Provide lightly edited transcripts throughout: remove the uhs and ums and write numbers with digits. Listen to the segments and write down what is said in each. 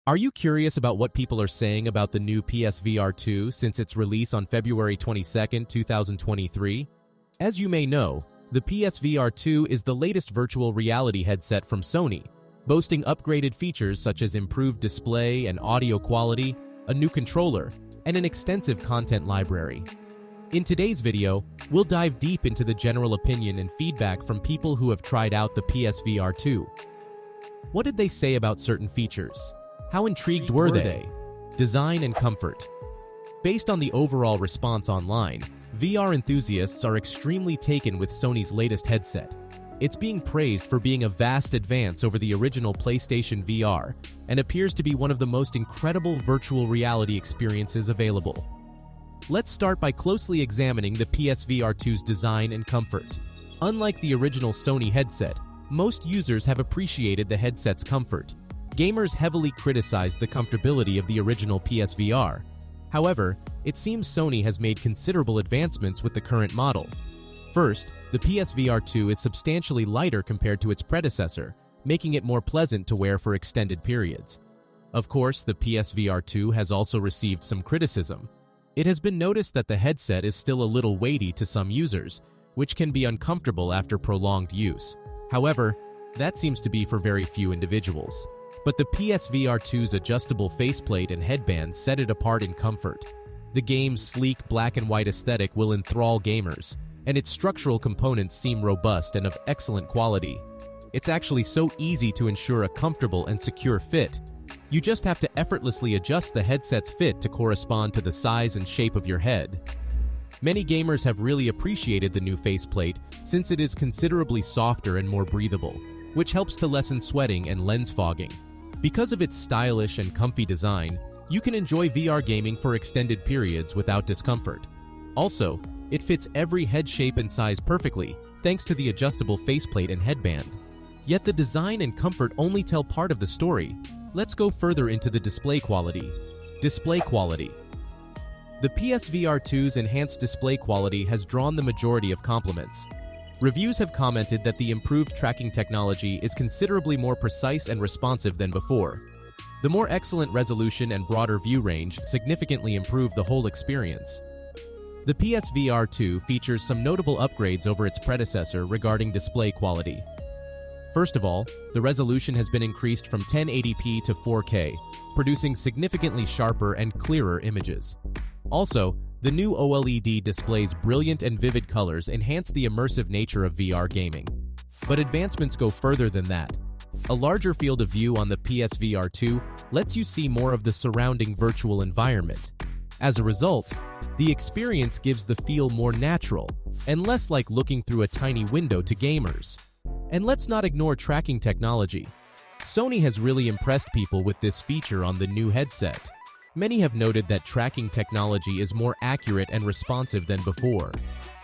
Are you curious about what people are saying about the new PSVR 2 since its release on February 22, 2023? As you may know, the PSVR 2 is the latest virtual reality headset from Sony, boasting upgraded features such as improved display and audio quality, a new controller, and an extensive content library. In today's video, we'll dive deep into the general opinion and feedback from people who have tried out the PSVR 2. What did they say about certain features? How intrigued were they? Design and comfort. Based on the overall response online, VR enthusiasts are extremely taken with Sony's latest headset. It's being praised for being a vast advance over the original PlayStation VR and appears to be one of the most incredible virtual reality experiences available. Let's start by closely examining the PSVR 2's design and comfort. Unlike the original Sony headset, most users have appreciated the headset's comfort. Gamers heavily criticized the comfortability of the original PSVR. However, it seems Sony has made considerable advancements with the current model. First, the PSVR 2 is substantially lighter compared to its predecessor, making it more pleasant to wear for extended periods. Of course, the PSVR 2 has also received some criticism. It has been noticed that the headset is still a little weighty to some users, which can be uncomfortable after prolonged use. However, that seems to be for very few individuals. But the PSVR 2's adjustable faceplate and headband set it apart in comfort. The game's sleek black and white aesthetic will enthrall gamers, and its structural components seem robust and of excellent quality. It's actually so easy to ensure a comfortable and secure fit. You just have to effortlessly adjust the headset's fit to correspond to the size and shape of your head. Many gamers have really appreciated the new faceplate since it is considerably softer and more breathable, which helps to lessen sweating and lens fogging. Because of its stylish and comfy design, you can enjoy VR gaming for extended periods without discomfort. Also, it fits every head shape and size perfectly, thanks to the adjustable faceplate and headband. Yet the design and comfort only tell part of the story. Let's go further into the display quality. Display quality. The PSVR 2's enhanced display quality has drawn the majority of compliments. Reviews have commented that the improved tracking technology is considerably more precise and responsive than before. The more excellent resolution and broader view range significantly improve the whole experience. The PSVR 2 features some notable upgrades over its predecessor regarding display quality. First of all, the resolution has been increased from 1080p to 4K, producing significantly sharper and clearer images. Also, the new OLED display's brilliant and vivid colors enhance the immersive nature of VR gaming. But advancements go further than that. A larger field of view on the PSVR 2 lets you see more of the surrounding virtual environment. As a result, the experience gives the feel more natural and less like looking through a tiny window to gamers. And let's not ignore tracking technology. Sony has really impressed people with this feature on the new headset. Many have noted that tracking technology is more accurate and responsive than before.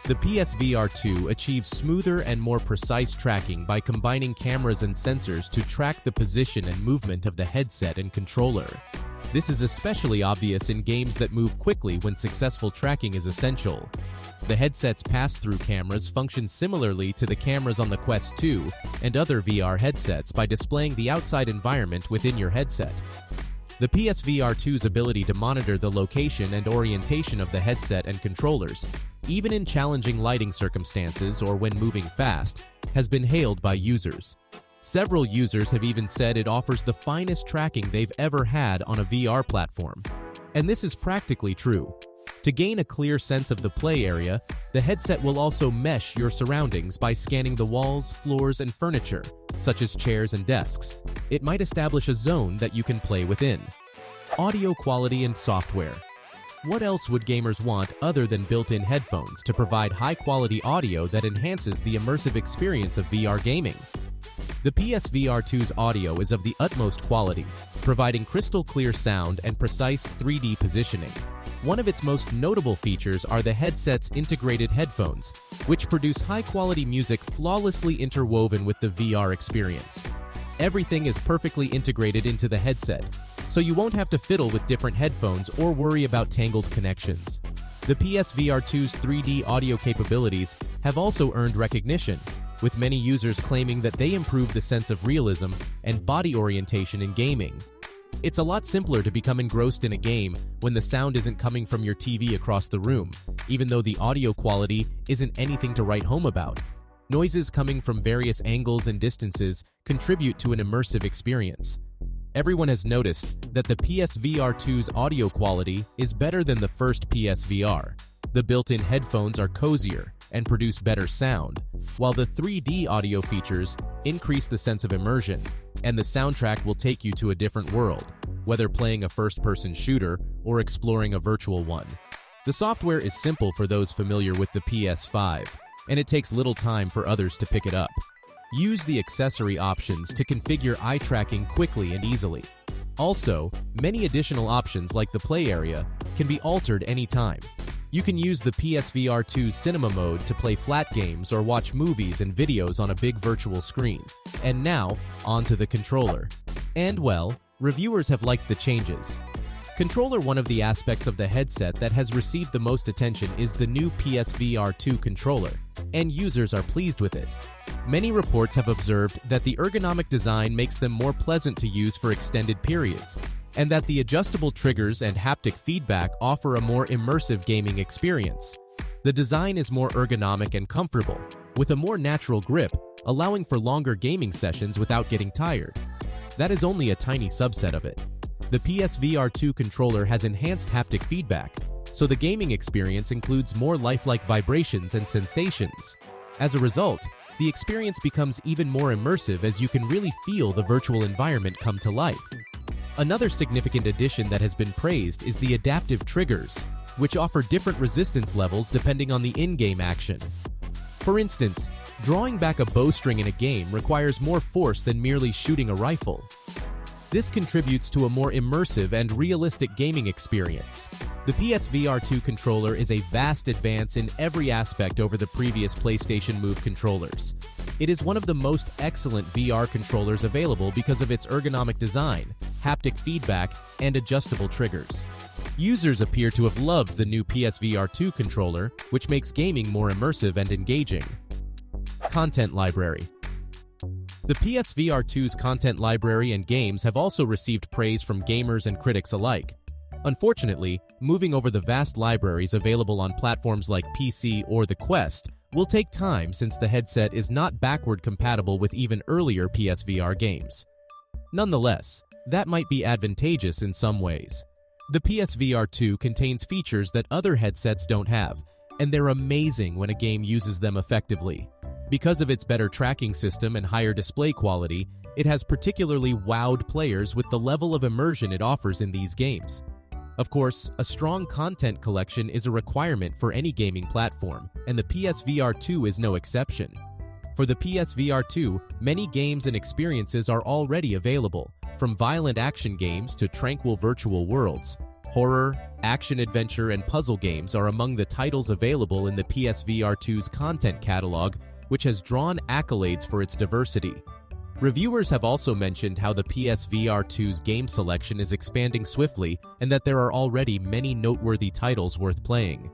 The PSVR 2 achieves smoother and more precise tracking by combining cameras and sensors to track the position and movement of the headset and controller. This is especially obvious in games that move quickly when successful tracking is essential. The headset's pass-through cameras function similarly to the cameras on the Quest 2 and other VR headsets by displaying the outside environment within your headset. The PSVR 2's ability to monitor the location and orientation of the headset and controllers, even in challenging lighting circumstances or when moving fast, has been hailed by users. Several users have even said it offers the finest tracking they've ever had on a VR platform. And this is practically true. To gain a clear sense of the play area, the headset will also mesh your surroundings by scanning the walls, floors, and furniture, such as chairs and desks. It might establish a zone that you can play within. Audio quality and software. What else would gamers want other than built-in headphones to provide high-quality audio that enhances the immersive experience of VR gaming? The PSVR 2's audio is of the utmost quality, providing crystal-clear sound and precise 3D positioning. One of its most notable features are the headset's integrated headphones, which produce high-quality music flawlessly interwoven with the VR experience. Everything is perfectly integrated into the headset, so you won't have to fiddle with different headphones or worry about tangled connections. The PSVR 2's 3D audio capabilities have also earned recognition, with many users claiming that they improve the sense of realism and body orientation in gaming. It's a lot simpler to become engrossed in a game when the sound isn't coming from your TV across the room, even though the audio quality isn't anything to write home about. Noises coming from various angles and distances contribute to an immersive experience. Everyone has noticed that the PSVR 2's audio quality is better than the first PSVR. The built-in headphones are cozier and produce better sound, while the 3D audio features increase the sense of immersion, and the soundtrack will take you to a different world, whether playing a first-person shooter or exploring a virtual one. The software is simple for those familiar with the PS5, and it takes little time for others to pick it up. Use the accessory options to configure eye tracking quickly and easily. Also, many additional options like the play area can be altered anytime. You can use the PSVR 2's cinema mode to play flat games or watch movies and videos on a big virtual screen. And now, onto the controller. And well, reviewers have liked the changes. Controller. One of the aspects of the headset that has received the most attention is the new PSVR 2 controller, and users are pleased with it. Many reports have observed that the ergonomic design makes them more pleasant to use for extended periods, and that the adjustable triggers and haptic feedback offer a more immersive gaming experience. The design is more ergonomic and comfortable, with a more natural grip, allowing for longer gaming sessions without getting tired. That is only a tiny subset of it. The PSVR 2 controller has enhanced haptic feedback, so the gaming experience includes more lifelike vibrations and sensations. As a result, the experience becomes even more immersive as you can really feel the virtual environment come to life. Another significant addition that has been praised is the adaptive triggers, which offer different resistance levels depending on the in-game action. For instance, drawing back a bowstring in a game requires more force than merely shooting a rifle. This contributes to a more immersive and realistic gaming experience. The PSVR 2 controller is a vast advance in every aspect over the previous PlayStation Move controllers. It is one of the most excellent VR controllers available because of its ergonomic design, haptic feedback, and adjustable triggers. Users appear to have loved the new PSVR 2 controller, which makes gaming more immersive and engaging. Content library. The PSVR 2's content library and games have also received praise from gamers and critics alike. Unfortunately, moving over the vast libraries available on platforms like PC or the Quest will take time since the headset is not backward compatible with even earlier PSVR games. Nonetheless, that might be advantageous in some ways. The PSVR 2 contains features that other headsets don't have, and they're amazing when a game uses them effectively. Because of its better tracking system and higher display quality, it has particularly wowed players with the level of immersion it offers in these games. Of course, a strong content collection is a requirement for any gaming platform, and the PSVR 2 is no exception. For the PSVR 2, many games and experiences are already available, from violent action games to tranquil virtual worlds. Horror, action-adventure, and puzzle games are among the titles available in the PSVR 2's content catalog, which has drawn accolades for its diversity. Reviewers have also mentioned how the PSVR 2's game selection is expanding swiftly and that there are already many noteworthy titles worth playing.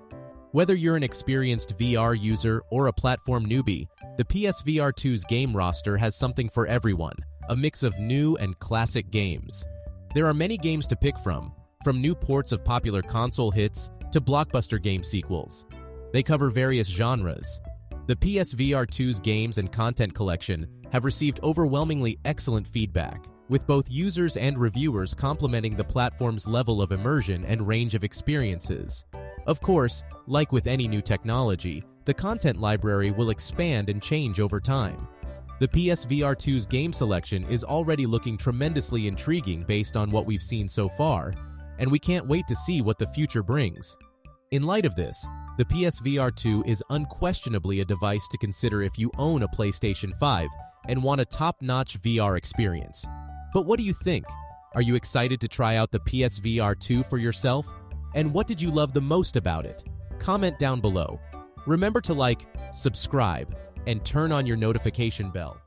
Whether you're an experienced VR user or a platform newbie, the PSVR 2's game roster has something for everyone, a mix of new and classic games. There are many games to pick from new ports of popular console hits to blockbuster game sequels. They cover various genres. The PSVR 2's games and content collection have received overwhelmingly excellent feedback, with both users and reviewers complimenting the platform's level of immersion and range of experiences. Of course, like with any new technology, the content library will expand and change over time. The PSVR 2's game selection is already looking tremendously intriguing based on what we've seen so far, and we can't wait to see what the future brings. In light of this, the PSVR 2 is unquestionably a device to consider if you own a PlayStation 5 and want a top-notch VR experience. But what do you think? Are you excited to try out the PSVR 2 for yourself? And what did you love the most about it? Comment down below. Remember to like, subscribe, and turn on your notification bell.